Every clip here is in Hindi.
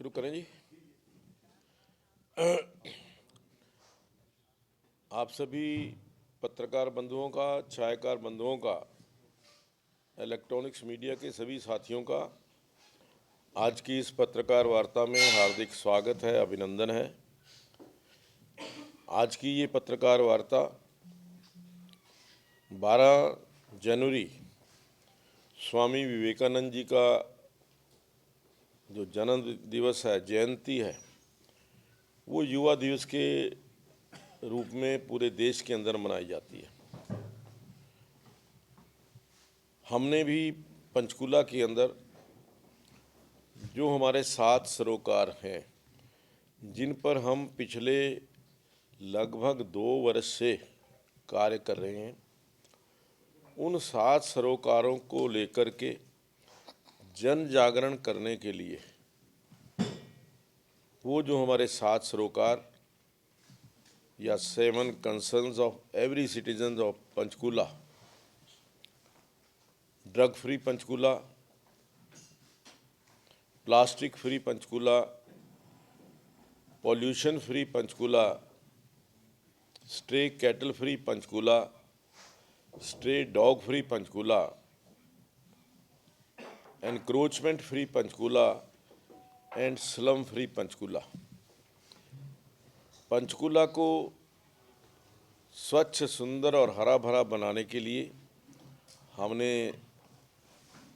शुरू करें जी। आप सभी पत्रकार बंधुओं का, छायाकार बंधुओं का, इलेक्ट्रॉनिक्स मीडिया के सभी साथियों का आज की इस पत्रकार वार्ता में हार्दिक स्वागत है, अभिनंदन है। आज की ये पत्रकार वार्ता 12 जनवरी स्वामी विवेकानंद जी का जो जन्म दिवस है, जयंती है, वो युवा दिवस के रूप में पूरे देश के अंदर मनाई जाती है। हमने भी पंचकूला के अंदर जो हमारे 7 सरोकार हैं, जिन पर हम पिछले लगभग 2 वर्ष से कार्य कर रहे हैं, उन 7 सरोकारों को लेकर के जन जागरण करने के लिए वो जो हमारे 7 सरोकार या 7 concerns of every citizen of Panchkula, drug free Panchkula, plastic free Panchkula, pollution free Panchkula, stray cattle free Panchkula, stray dog free Panchkula, encroachment free Panchkula and slum free Panchkula. Panchkula को स्वच्छ, सुंदर और हरा भरा बनाने के लिए हमने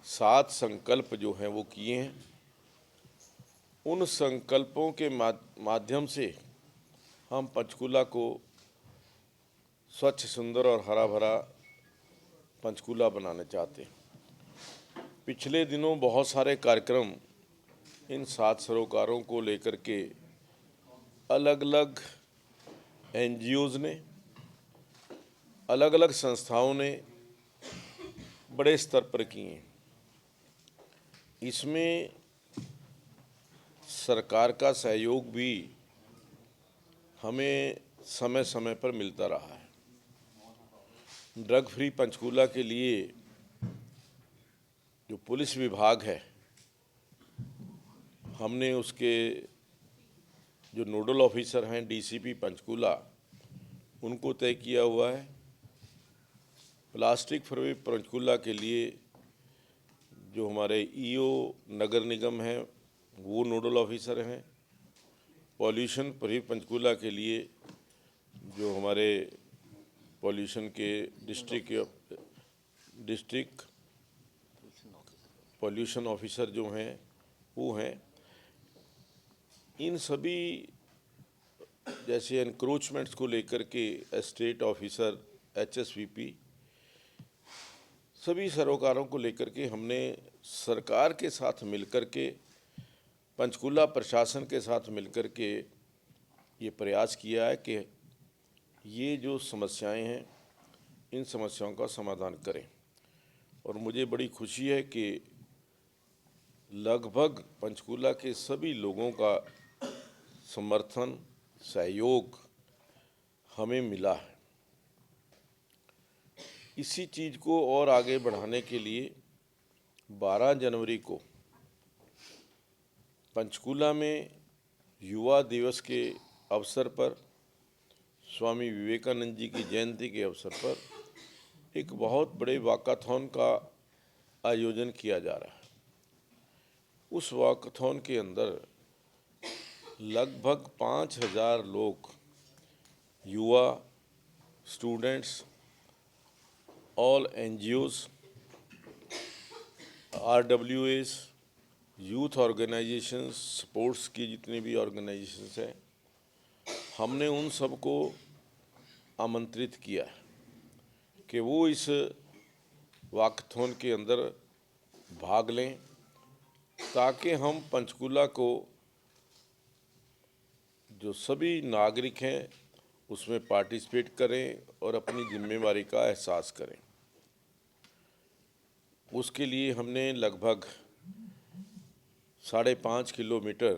7 संकल्प जो हैं वो किए हैं। उन संकल्पों के माध्यम से हम पंचकूला को स्वच्छ, सुंदर और हरा भरा पंचकूला बनाना चाहते हैं। पिछले दिनों बहुत सारे कार्यक्रम इन 7 सरोकारों को लेकर के अलग अलग NGOs ने, अलग अलग संस्थाओं ने बड़े स्तर पर किए हैं। इसमें सरकार का सहयोग भी हमें समय समय पर मिलता रहा है। ड्रग फ्री पंचकूला के लिए जो पुलिस विभाग है, हमने उसके जो नोडल ऑफिसर हैं DCP पंचकूला, उनको तय किया हुआ है। प्लास्टिक फ्री पंचकूला के लिए जो हमारे EO नगर निगम हैं, वो नोडल ऑफिसर हैं। पॉल्यूशन फ्री पंचकूला के लिए जो हमारे पॉल्यूशन के डिस्ट्रिक्ट पॉल्यूशन ऑफिसर जो हैं वो हैं। इन सभी जैसे एनक्रोचमेंट्स को लेकर के एस्टेट ऑफिसर, HSVP, सभी सरोकारों को लेकर के हमने सरकार के साथ मिलकर के, पंचकूला प्रशासन के साथ मिलकर के ये प्रयास किया है कि ये जो समस्याएं हैं, इन समस्याओं का समाधान करें। और मुझे बड़ी खुशी है कि लगभग पंचकूला के सभी लोगों का समर्थन, सहयोग हमें मिला है। इसी चीज़ को और आगे बढ़ाने के लिए 12 जनवरी को पंचकूला में युवा दिवस के अवसर पर, स्वामी विवेकानंद जी की जयंती के अवसर पर एक बहुत बड़े वॉकाथॉन का आयोजन किया जा रहा है। उस वॉकाथॉन के अंदर लगभग 5000 लोग, युवा, students, all NGOs, RWAs, youth organisations, sports की जितनी भी ऑर्गेनाइजेशंस हैं, हमने उन सबको आमंत्रित किया है कि वो इस वॉकाथॉन के अंदर भाग लें, ताकि हम पंचकूला को जो सभी नागरिक हैं उसमें पार्टिसिपेट करें और अपनी जिम्मेवारी का एहसास करें। उसके लिए हमने लगभग 5.5 किलोमीटर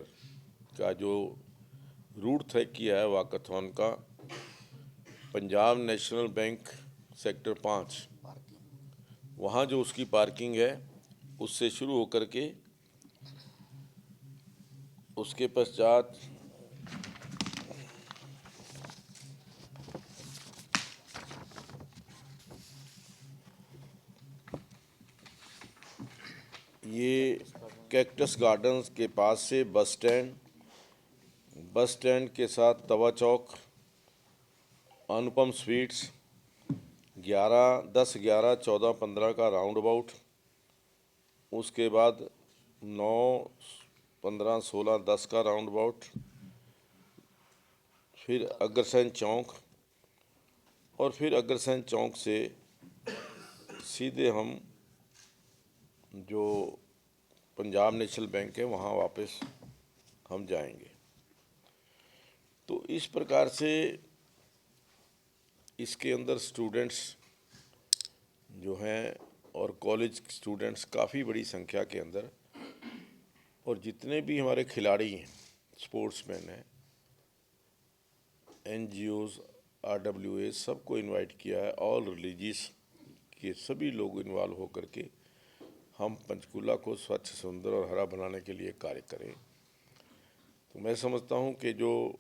का जो रूट तय किया है वॉकाथॉन का, पंजाब नेशनल बैंक सेक्टर 5, वहाँ जो उसकी पार्किंग है, उससे शुरू होकर के उसके पश्चात ये कैक्टस गार्डन्स के पास से बस स्टैंड के साथ तवा चौक, अनुपम स्वीट्स, 10, 11, 14, 15 का राउंड अबाउट, उसके बाद 9, 15, 16, 10 का राउंड अबाउट, फिर अग्रसेन चौक, और फिर अग्रसेन चौक से सीधे हम जो पंजाब नेशनल बैंक है वहाँ वापस हम जाएंगे। तो इस प्रकार से इसके अंदर स्टूडेंट्स जो हैं और कॉलेज स्टूडेंट्स काफ़ी बड़ी संख्या के अंदर, और जितने भी हमारे खिलाड़ी हैं, स्पोर्ट्समैन हैं, NGOs, RWA, सबको इनवाइट किया है। ऑल रिलीजियस के सभी लोग इन्वॉल्व होकर के हम पंचकूला को स्वच्छ, सुंदर और हरा बनाने के लिए कार्य करें। तो मैं समझता हूं कि जो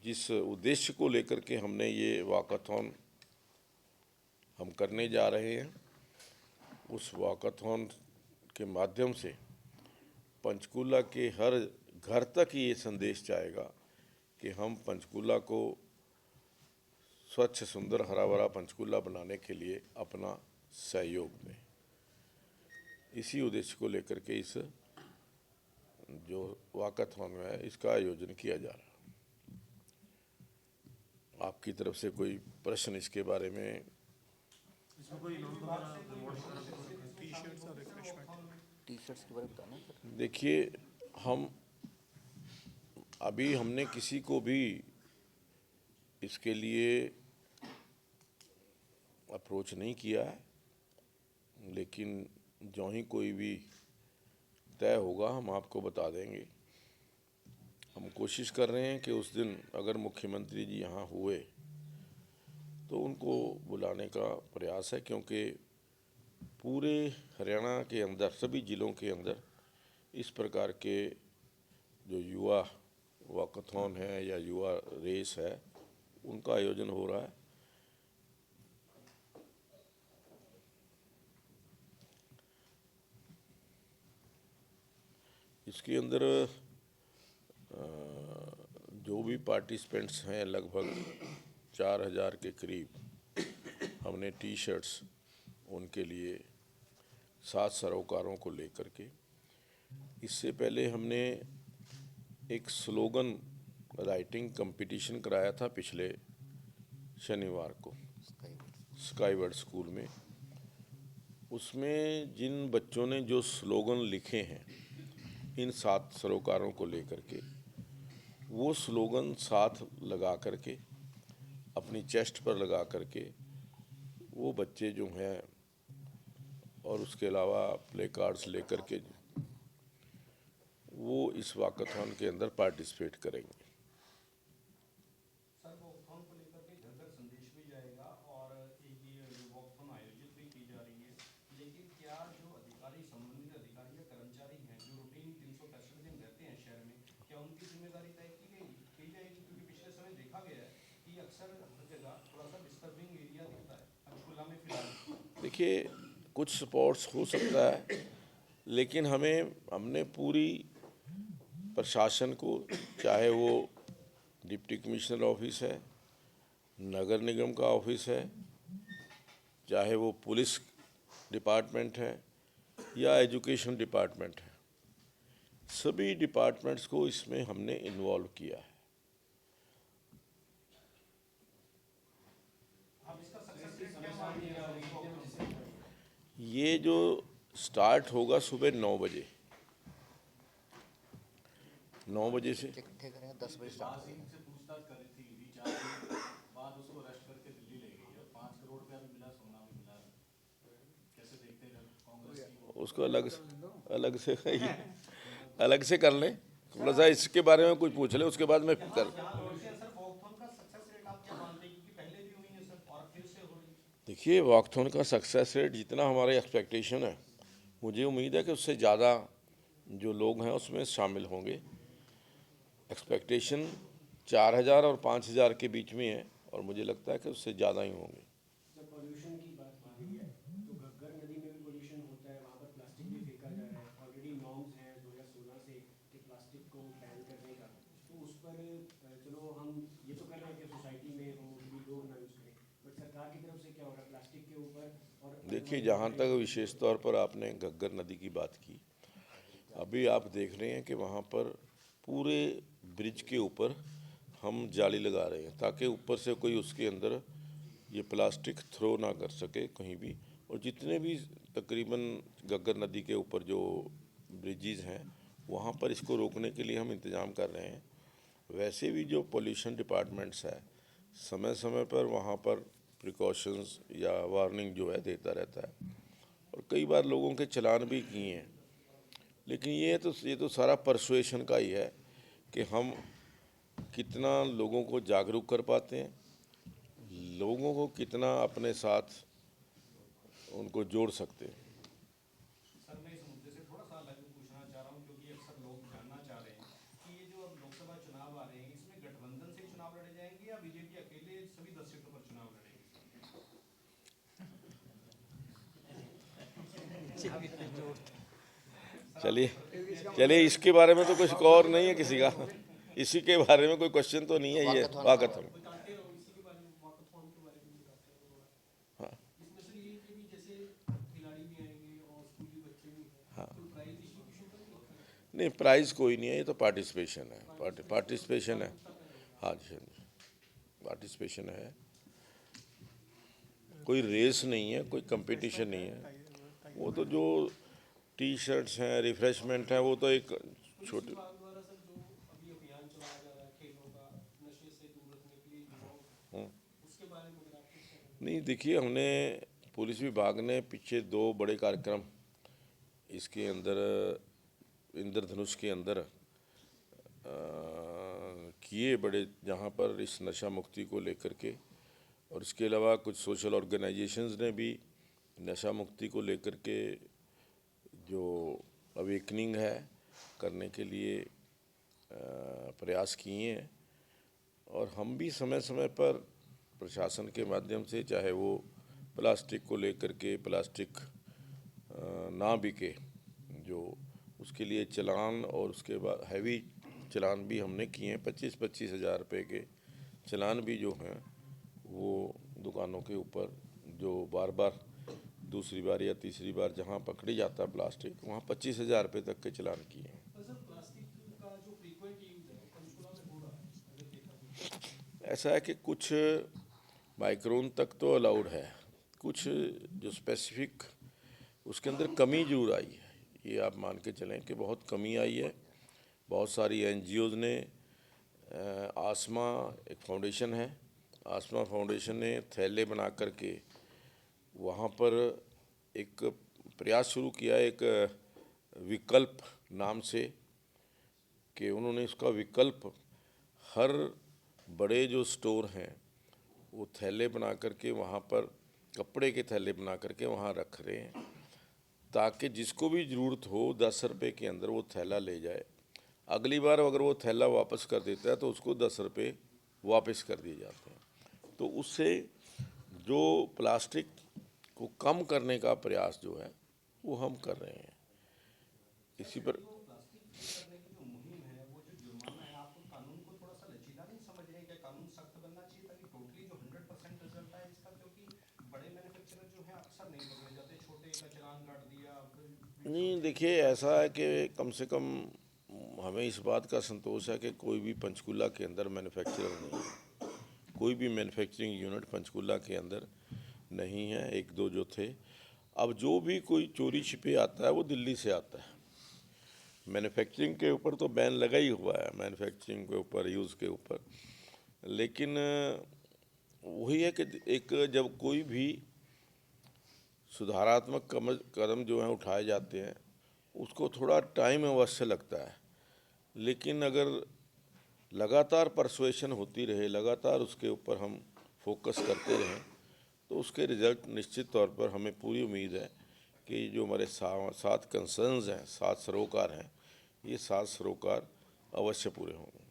जिस उद्देश्य को लेकर के हमने ये वॉकाथॉन हम करने जा रहे हैं, उस वॉकाथॉन के माध्यम से पंचकूला के हर घर तक ये संदेश जाएगा कि हम पंचकूला को स्वच्छ, सुंदर, हरा भरा पंचकूला बनाने के लिए अपना सहयोग दें। इसी उद्देश्य को लेकर के इस जो वॉकाथॉन है इसका आयोजन किया जा रहा है। आपकी तरफ से कोई प्रश्न इसके बारे में? टी-शर्ट्स के बारे में बताना सर। देखिए, हमने किसी को भी इसके लिए अप्रोच नहीं किया है, लेकिन जो ही कोई भी तय होगा हम आपको बता देंगे। हम कोशिश कर रहे हैं कि उस दिन अगर मुख्यमंत्री जी यहाँ हुए तो उनको बुलाने का प्रयास है, क्योंकि पूरे हरियाणा के अंदर सभी ज़िलों के अंदर इस प्रकार के जो युवा वॉकाथॉन है या युवा रेस है उनका आयोजन हो रहा है। इसके अंदर जो भी पार्टिसिपेंट्स हैं लगभग 4000 के करीब हमने टी-शर्ट्स उनके लिए 7 सरोकारों को लेकर के। इससे पहले हमने एक स्लोगन राइटिंग कंपटीशन कराया था पिछले शनिवार को स्काईवर्ड स्कूल में। उसमें जिन बच्चों ने जो स्लोगन लिखे हैं इन 7 सरोकारों को लेकर के, वो स्लोगन साथ लगा करके अपनी चेस्ट पर लगा करके वो बच्चे जो हैं, और उसके अलावा प्ले कार्ड्स लेकर के वो इस वॉकाथॉन के अंदर पार्टिसिपेट करेंगे। सर, वॉकाथॉन को लेकर के घर घर संदेश भी जाएगा और ये वॉकाथॉन आयोजित भी की जा रही है, लेकिन क्या जो अधिकारी, संबंधित अधिकारी या कर्मचारी हैं जो रूटीन 365 दिन रहते हैं शहर में, क्या उनकी जिम्मेदारी तय की जाएगी? क्योंकि पिछले समय देखा गया है कि अक्सर हर जगह थोड़ा सा डिस्टर्बिंग एरिया दिखता है पंचकूला में फिलहाल। देखिए, कुछ स्पॉट्स हो सकता है, लेकिन हमने पूरी प्रशासन को, चाहे वो डिप्टी कमिश्नर ऑफिस है, नगर निगम का ऑफिस है, चाहे वो पुलिस डिपार्टमेंट है या एजुकेशन डिपार्टमेंट है, सभी डिपार्टमेंट्स को इसमें हमने इन्वॉल्व किया है। ये जो स्टार्ट होगा सुबह 9 बजे, 9 बजे से इकट्ठे करेंगे 10 बजे स्टार्ट करेंगे। से पूछताछ कर रही थी ईडी बाद उसको अरेस्ट करके दिल्ली ले गई और 5 करोड़ रुपया भी मिला, सोना भी मिला। कैसे देखते हैं कांग्रेस की? उसको अलग से कर लें। थोड़ा सा इसके बारे में कुछ पूछ ले, उसके बाद में कर। देखिए, वॉकथॉन का सक्सेस रेट जितना हमारे एक्सपेक्टेशन है, मुझे उम्मीद है कि उससे ज़्यादा जो लोग हैं उसमें शामिल होंगे। एक्सपेक्टेशन 4,000 और 5,000 के बीच में है और मुझे लगता है कि उससे ज़्यादा ही होंगे। जब पोल्यूशन की बात की गई है तो घग्गर नदी में भी पोल्यूशन होता है, वहाँ पर प्लास्टिक भी फेंका जा रहा है। ऑलरेडी नॉर्म्स हैं 2016 से कि प्लास्टिक को बैन करने का, तो उस पर चलो हम ये तो कर रहे हैं कि सोसाइटी में हम मोस्टली लोग ना यूज़ करें, बट सरकार की तरफ से क्या हो रहा है प्लास्टिक के ऊपर? और देखिए, जहाँ तक विशेष तौर पर आपने घग्गर नदी की बात की, अभी आप देख रहे हैं कि वहाँ पर पूरे ब्रिज के ऊपर हम जाली लगा रहे हैं ताकि ऊपर से कोई उसके अंदर ये प्लास्टिक थ्रो ना कर सके कहीं भी। और जितने भी तकरीबन घग्गर नदी के ऊपर जो ब्रिजेज़ हैं वहाँ पर इसको रोकने के लिए हम इंतज़ाम कर रहे हैं। वैसे भी जो पोल्यूशन डिपार्टमेंट्स है समय समय पर वहाँ पर प्रिकॉशंस या वार्निंग जो है देता रहता है और कई बार लोगों के चालान भी किए हैं। लेकिन ये तो सारा परसुएशन का ही है कि हम कितना लोगों को जागरूक कर पाते हैं, लोगों को कितना अपने साथ उनको जोड़ सकते हैं। सर मैं इस मुद्दे से थोड़ा सा अलग पूछना चाह रहा हूँ, क्योंकि अक्सर लोग जानना चाह रहे हैं कि ये जो अब लोकसभा चुनाव आ रहे हैं इसमें गठबंधन से चुनाव लड़े जाएंगे या बीजेपी अकेले सभी 10 सीटों पर चुनाव लड़ेगी? चलिए इसके बारे में तो कुछ और नहीं है किसी का, इसी के बारे में कोई क्वेश्चन तो नहीं है। ये वाकथन बताते हो इसी के बारे में, वॉकथॉन के बारे में बताते हो थोड़ा। हाँ। इसमें सर ये कि भी जैसे खिलाड़ी भी आएंगे और स्कूली बच्चे भी हैं, हाँ। तो प्राइज डिस्ट्रीब्यूशन का नहीं होता है? नहीं, प्राइज़ कोई नहीं है, ये तो पार्टिसिपेशन है। पार्टिसिपेशन है। हाँ जी, हाँ जी, पार्टिसिपेशन है, कोई रेस नहीं है, कोई कंपटीशन नहीं है। वो तो जो टी शर्ट्स हैं, रिफ्रेशमेंट है, वो तो एक छोटे विभाग द्वारा सर जो अभी अभियान चलाया जा रहा है खेलों का, नशे से दूर रखने के लिए युवाओं को, उसके बारे में अगर आप कुछ कहें। नहीं, देखिए, हमने पुलिस विभाग ने पीछे 2 बड़े कार्यक्रम इसके अंदर इंद्रधनुष के अंदर किए बड़े, जहाँ पर इस नशा मुक्ति को लेकर के, और इसके अलावा कुछ सोशल ऑर्गेनाइजेशंस ने भी नशा मुक्ति को लेकर के जो अवेकनिंग है करने के लिए प्रयास किए हैं। और हम भी समय समय पर प्रशासन के माध्यम से, चाहे वो प्लास्टिक को लेकर के, प्लास्टिक ना बिके जो, उसके लिए चालान और उसके बाद हैवी चालान भी हमने किए हैं। 25-25 हज़ार रुपये के चालान भी जो हैं वो दुकानों के ऊपर, जो बार बार दूसरी बार या तीसरी बार जहां पकड़ी जाता है प्लास्टिक, वहां 25,000 रुपये तक के चालान किए हैं। पर सर प्लास्टिक का जो फ्रीक्वेंट यूज है पंचकुला में हो रहा है, अगर देखा जाए। ऐसा है कि कुछ माइक्रोन तक तो अलाउड है, कुछ जो स्पेसिफिक उसके अंदर कमी जरूर आई है। ये आप मान के चलें कि बहुत कमी आई है। बहुत सारी NGOs ने, आसमा एक फाउंडेशन है, आसमा फाउंडेशन ने थैले बना करके वहाँ पर एक प्रयास शुरू किया, एक विकल्प नाम से, कि उन्होंने इसका विकल्प हर बड़े जो स्टोर हैं वो थैले बना करके वहाँ पर कपड़े के थैले बना करके वहाँ रख रहे हैं, ताकि जिसको भी ज़रूरत हो 10 रुपये के अंदर वो थैला ले जाए। अगली बार अगर वो थैला वापस कर देता है तो उसको 10 रुपये वापस कर दिए जाते हैं। तो उससे जो प्लास्टिक को कम करने का प्रयास जो है वो हम कर रहे हैं। इसी पर प्लास्टिक करने की जो मुहिम है, वो जो जुर्माना है, आप कानून को थोड़ा सा लचीला नहीं समझ रहे हैं? क्या कानून सख्त बनना चाहिए ताकि टोटली जो 100% रिजल्ट आए इसका? क्योंकि बड़े मैन्युफैक्चरर जो है अक्सर नहीं पकड़े जाते, छोटे का चालान काट दिया। नहीं, देखिए, ऐसा है कि कम से कम हमें इस बात का संतोष है कि कोई भी पंचकूला के अंदर मैन्युफैक्चरर नहीं है, कोई भी मैन्युफैक्चरिंग यूनिट पंचकूला के अंदर नहीं है। 1-2 जो थे। अब जो भी कोई चोरी छिपे आता है वो दिल्ली से आता है। मैन्युफैक्चरिंग के ऊपर तो बैन लगा ही हुआ है, मैन्युफैक्चरिंग के ऊपर, यूज़ के ऊपर। लेकिन वही है कि एक जब कोई भी सुधारात्मक कदम जो हैं उठाए जाते हैं उसको थोड़ा टाइम अवश्य लगता है, लेकिन अगर लगातार परसुएशन होती रहे, लगातार उसके ऊपर हम फोकस करते रहें तो उसके रिज़ल्ट निश्चित तौर पर हमें पूरी उम्मीद है कि जो हमारे 7 कंसर्न्स हैं, 7 सरोकार हैं, ये 7 सरोकार अवश्य पूरे होंगे।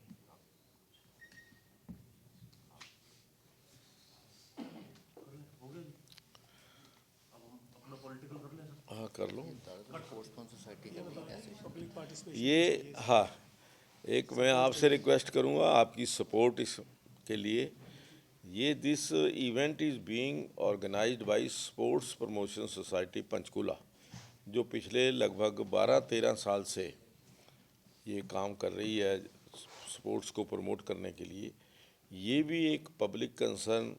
कर लो। स्पोर्ट्स कौन सोसाइटी कर रही है ऐसे? ये हाँ, एक मैं आपसे रिक्वेस्ट करूँगा आपकी सपोर्ट इसके लिए। ये this event is being organised by sports promotion society Panchkula, जो पिछले लगभग 12-13 साल से ये काम कर रही है स्पोर्ट्स को प्रमोट करने के लिए। ये भी एक पब्लिक कंसर्न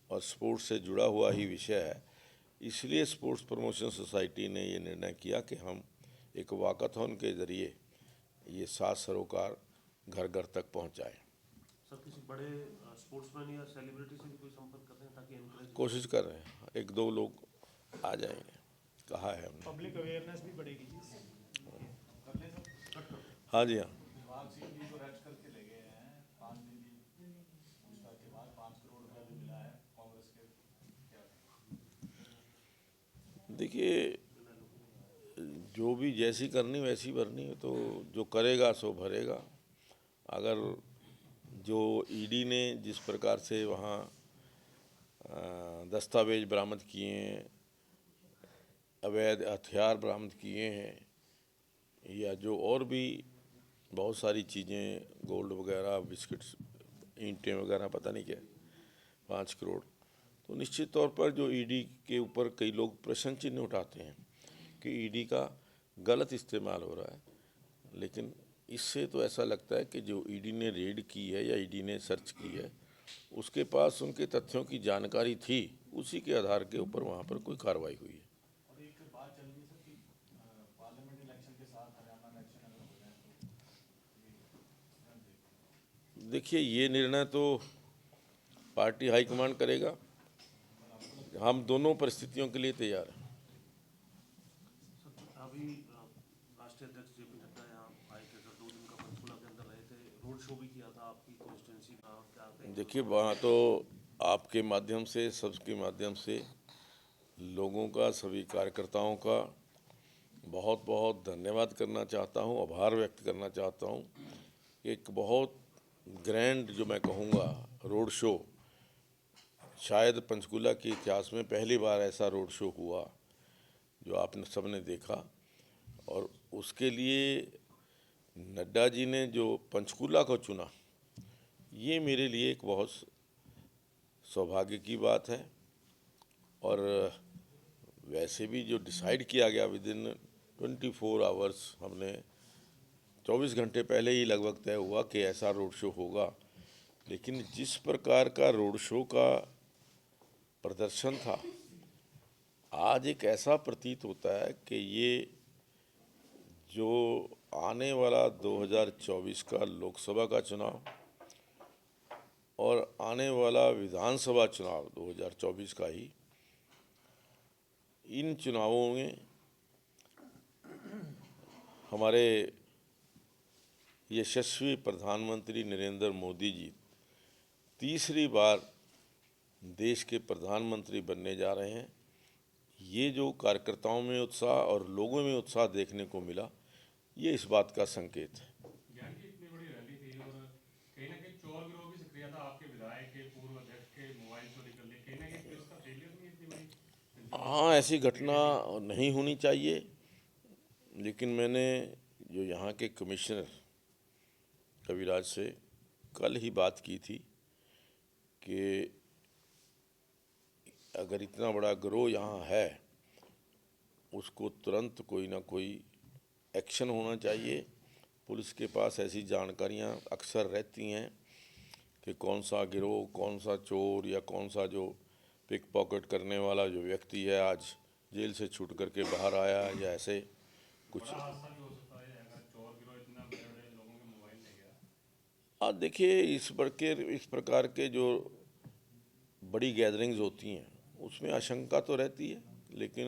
और स्पोर्ट्स से जुड़ा हुआ ही विषय है, इसलिए स्पोर्ट्स प्रमोशन सोसाइटी ने ये निर्णय किया कि हम एक वॉकाथॉन के ज़रिए ये 7 सरोकार घर घर तक पहुंचाएं। सर किसी बड़े स्पोर्ट्समैन या सेलिब्रिटी से भी कोई संपर्क करते हैं ताकि एनकरेज कोशिश कर रहे हैं, 1-2 लोग आ जाएंगे, कहा है हमने। पब्लिक अवेयरनेस भी बढ़ेगी जी। हाँ जी हाँ। दिलबाग सिंह जी को अरेस्ट करके ले गए हैं 5 दिन की पूछताछ के बाद, 5 करोड़ रुपया भी मिला है कांग्रेस के, क्या देखिए, जो भी जैसी करनी वैसी भरनी है, तो जो करेगा सो भरेगा। अगर जो ईडी ने जिस प्रकार से वहाँ दस्तावेज बरामद किए हैं, अवैध हथियार बरामद किए हैं, या जो और भी बहुत सारी चीज़ें, गोल्ड वगैरह, बिस्किट्स, ईंटें वगैरह, पता नहीं क्या, 5 करोड़, तो निश्चित तौर पर जो ईडी के ऊपर कई लोग प्रश्न चिन्ह उठाते हैं कि ईडी का गलत इस्तेमाल हो रहा है, लेकिन इससे तो ऐसा लगता है कि जो ईडी ने रेड की है या ईडी ने सर्च की है, उसके पास उनके तथ्यों की जानकारी थी, उसी के आधार के ऊपर वहाँ पर कोई कार्रवाई हुई है। और एक बात चल रही है सर कि पार्लियामेंट इलेक्शन के साथ हरियाणा इलेक्शन अगर हो जाए तो ये देखिए, ये निर्णय तो पार्टी हाईकमांड करेगा, हम दोनों परिस्थितियों के लिए तैयार हैं। सर अभी राष्ट्रीय अध्यक्ष जेपी नड्डा यहाँ आए थे सर, 2 दिन का पंचकुला के अंदर रहे थे, रोड शो भी किया था आपकी कॉन्स्टिट्यूंसी का, क्या कहेंगे? देखिए, वहाँ तो आपके माध्यम से, सबके माध्यम से लोगों का, सभी कार्यकर्ताओं का बहुत बहुत धन्यवाद करना चाहता हूँ, आभार व्यक्त करना चाहता हूँ। एक बहुत ग्रैंड, जो मैं कहूँगा, रोड शो, शायद पंचकुला के इतिहास में पहली बार ऐसा रोड शो हुआ जो आपने सबने देखा, और उसके लिए नड्डा जी ने जो पंचकुला को चुना, ये मेरे लिए एक बहुत सौभाग्य की बात है। और वैसे भी जो डिसाइड किया गया विदिन 24 आवर्स, हमने 24 घंटे पहले ही लगभग तय हुआ कि ऐसा रोड शो होगा, लेकिन जिस प्रकार का रोड शो का प्रदर्शन था, आज एक ऐसा प्रतीत होता है कि ये जो आने वाला 2024 का लोकसभा का चुनाव और आने वाला विधानसभा चुनाव 2024 का ही, इन चुनावों में हमारे यशस्वी प्रधानमंत्री नरेंद्र मोदी जी तीसरी बार देश के प्रधानमंत्री बनने जा रहे हैं। ये जो कार्यकर्ताओं में उत्साह और लोगों में उत्साह देखने को मिला, ये इस बात का संकेत है। ज्ञान की इतनी बड़ी रैली थी और कहीं ना कहीं चोर गिरोह की सक्रियता, आपके विधायक के, पूर्व अध्यक्ष के मोबाइल चोरी कर लिए, कहीं ना कहीं पुलिस का फेलियर नहीं है इतनी बड़ी? हाँ, ऐसी घटना नहीं होनी चाहिए, लेकिन मैंने जो यहाँ के कमिश्नर कविराज से कल ही बात की थी कि अगर इतना बड़ा गिरोह यहाँ है, उसको तुरंत कोई ना कोई एक्शन होना चाहिए। पुलिस के पास ऐसी जानकारियाँ अक्सर रहती हैं कि कौन सा गिरोह, कौन सा चोर, या कौन सा जो पिक पॉकेट करने वाला जो व्यक्ति है आज जेल से छूट करके बाहर आया, या ऐसे कुछ। बड़ा हादसा भी हो सकता है अगर चोर गिरोह इतना बड़े लोगों के मोबाइल ले गया। आप देखिए, इस प्रकार के जो बड़ी गैदरिंग्स होती हैं, उसमें आशंका तो रहती है, लेकिन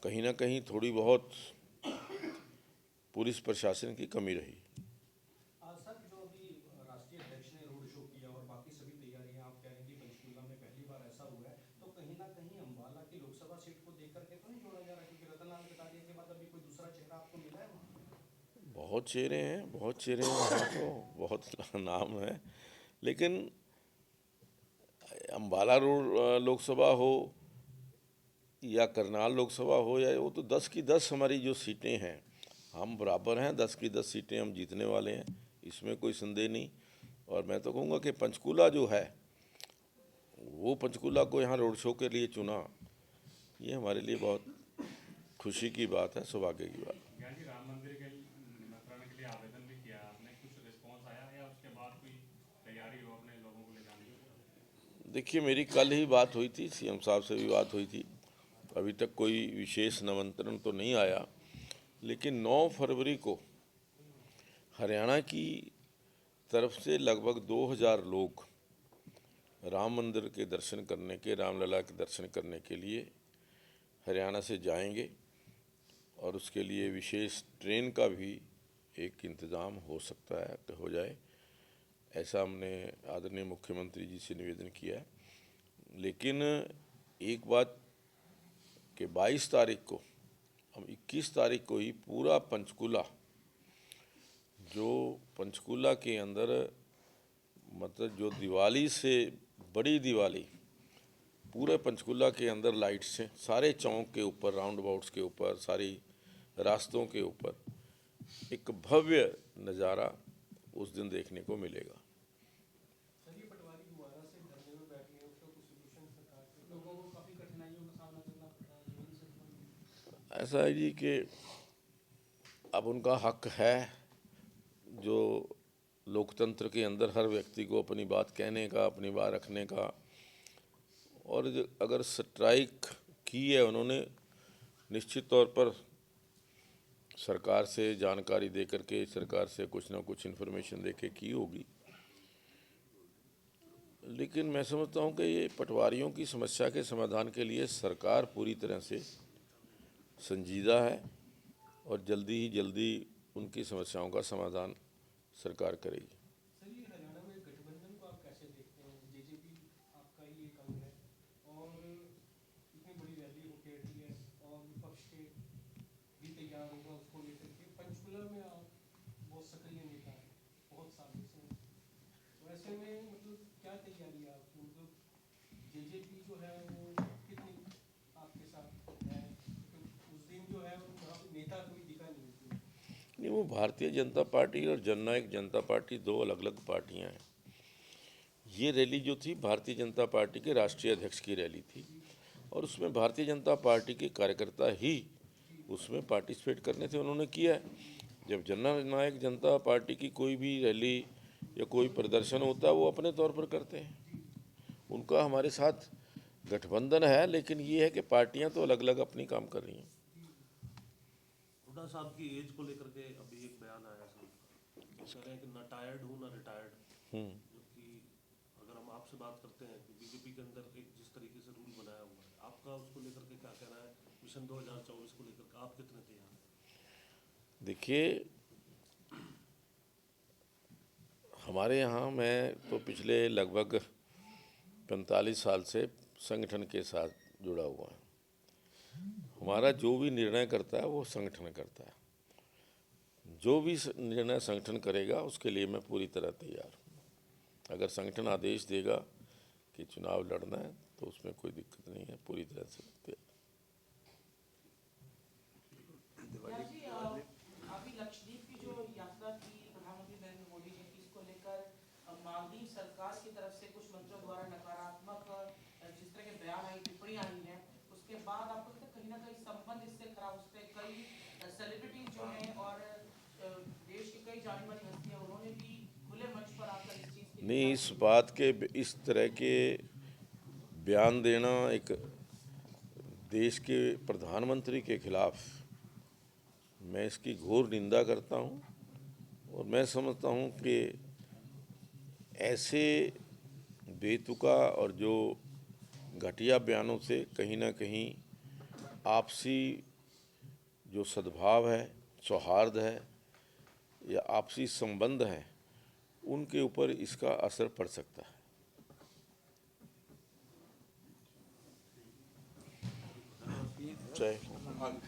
कहीं ना कहीं थोड़ी बहुत पुलिस प्रशासन की कमी रही। सर, जो अभी राष्ट्रीय अध्यक्ष ने रोड शो किया और बाकी सभी तैयारियां, आप कह रहे हैं कि पंचकुला में पहली बार ऐसा हुआ है, तो कहीं ना कहीं अम्बाला की लोकसभा सीट को देख करके तो नहीं जोड़ा जा रहा, क्योंकि रतनलाल कटारिया के बाद अभी कोई दूसरा चेहरा आपको मिला है वहाँ? बहुत चेहरे हैं, बहुत चेहरे हैं वहाँ, तो बहुत नाम है, लेकिन अम्बाला रोड लोकसभा हो या करनाल लोकसभा हो या वो, तो 10 की 10 हमारी जो सीटें हैं हम बराबर हैं, 10 की 10 सीटें हम जीतने वाले हैं, इसमें कोई संदेह नहीं। और मैं तो कहूँगा कि पंचकूला जो है वो पंचकूला को यहाँ रोड शो के लिए चुना, ये हमारे लिए बहुत खुशी की बात है, सौभाग्य की बात है। ज्ञान जी, राम मंदिर के निमंत्रण के लिए आवेदन भी किया आपने, कुछ रिस्पॉन्स आया या उसके बाद कोई तैयारी हो अपने लोगों को ले जाने की? देखिए, मेरी कल ही बात हुई थी, सीएम साहब से भी बात हुई थी, अभी तक कोई विशेष निमंत्रण तो नहीं आया, लेकिन 9 फरवरी को हरियाणा की तरफ से लगभग 2000 लोग राम मंदिर के दर्शन करने के, रामलला के दर्शन करने के लिए हरियाणा से जाएंगे और उसके लिए विशेष ट्रेन का भी एक इंतज़ाम हो सकता है कि हो जाए, ऐसा हमने आदरणीय मुख्यमंत्री जी से निवेदन किया है। लेकिन एक बात कि 22 तारीख को, हम 21 तारीख को ही पूरा पंचकूला, जो पंचकूला के अंदर मतलब जो दिवाली से बड़ी दिवाली, पूरे पंचकूला के अंदर लाइट्स हैं, सारे चौक के ऊपर, राउंड अबाउट्स के ऊपर, सारी रास्तों के ऊपर एक भव्य नज़ारा उस दिन देखने को मिलेगा। सर, ये पटवारी दोबारा से धरने में बैठे हैं, उसका कुछ सोल्यूशन सरकार से, लोगों को काफ़ी कठिनाइयों का सामना करना पड़ रहा है जीवन से संबंधित। ऐसा है जी कि अब उनका हक है, जो लोकतंत्र के अंदर हर व्यक्ति को अपनी बात कहने का, अपनी बात रखने का, और अगर स्ट्राइक की है उन्होंने, निश्चित तौर पर सरकार से जानकारी दे करके, सरकार से कुछ ना कुछ इन्फॉर्मेशन दे के की होगी। लेकिन मैं समझता हूँ कि ये पटवारियों की समस्या के समाधान के लिए सरकार पूरी तरह से संजीदा है और जल्दी उनकी समस्याओं का समाधान सरकार करेगी। सर, ये हरियाणा में गठबंधन को आप कैसे देखते हैं? जेजेपी आपका ही एक अंग है और इतनी बड़ी रैली होके हटी है और विपक्ष के भी तैयार होगा उसको लेकर के। पंचकुला में आप बहुत सक्रिय नेता हैं बहुत सालों से, तो ऐसे में मतलब क्या तैयारी है आपकी? मतलब जेजेपी जो है वो कितनी आपके साथ है? तो उस दिन जो है वहाँ पे नेता कोई दिखा नहीं उसमें। नहीं, वो भारतीय जनता पार्टी और जननायक जनता पार्टी दो अलग अलग पार्टियां हैं। ये रैली जो थी भारतीय जनता पार्टी के राष्ट्रीय अध्यक्ष की रैली थी और उसमें भारतीय जनता पार्टी के कार्यकर्ता ही उसमें पार्टिसिपेट करने थे, उन्होंने किया है। जब जननायक जनता पार्टी की कोई भी रैली या कोई प्रदर्शन होता है वो अपने तौर पर करते हैं, उनका हमारे साथ गठबंधन है, लेकिन ये है कि पार्टियां तो अलग अलग अपनी काम कर रही हैं। हुड्डा साहब की एज को लेकर के अभी एक बयान आया सर, वो कह रहे हैं कि ना टायर्ड हूँ ना रिटायर्ड, जबकि अगर हम आपसे बात करते हैं कि बीजेपी के अंदर एक जिस तरीके से रूल बनाया हुआ है, आपका उसको लेकर के क्या कहना है? मिशन 2024 को लेकर के आप कितने तैयार हैं? देखिए, हमारे यहाँ मैं तो पिछले लगभग 45 साल से संगठन के साथ जुड़ा हुआ है। हमारा जो भी निर्णय करता है वो संगठन करता है, जो भी निर्णय संगठन करेगा उसके लिए मैं पूरी तरह तैयार हूँ। अगर संगठन आदेश देगा कि चुनाव लड़ना है तो उसमें कोई दिक्कत नहीं है, पूरी तरह से तैयार। जी, अभी लक्षद्वीप की जो यात्रा की प्रधानमंत्री नरेंद्र मोदी जी की, इसको लेकर मालदीव सरकार की तरफ से कुछ मंत्रियों द्वारा नकारात्मक जिस तरह के बयान आई, टिप्पणी आई है, उसके बाद आपको लगता है कहीं ना कहीं संबंध इससे खराब? उस पर कई सेलिब्रिटीज जो हैं और देश की कई जानी मानी हस्तियां, उन्होंने भी खुले मंच पर आकर इस चीज़ की नहीं, इस बात के, इस तरह के बयान देना एक देश के प्रधानमंत्री के खिलाफ, मैं इसकी घोर निंदा करता हूँ और मैं समझता हूँ कि ऐसे बेतुका और जो घटिया बयानों से कहीं ना कहीं आपसी जो सद्भाव है, सौहार्द है या आपसी संबंध है, उनके ऊपर इसका असर पड़ सकता है। जय हिंद।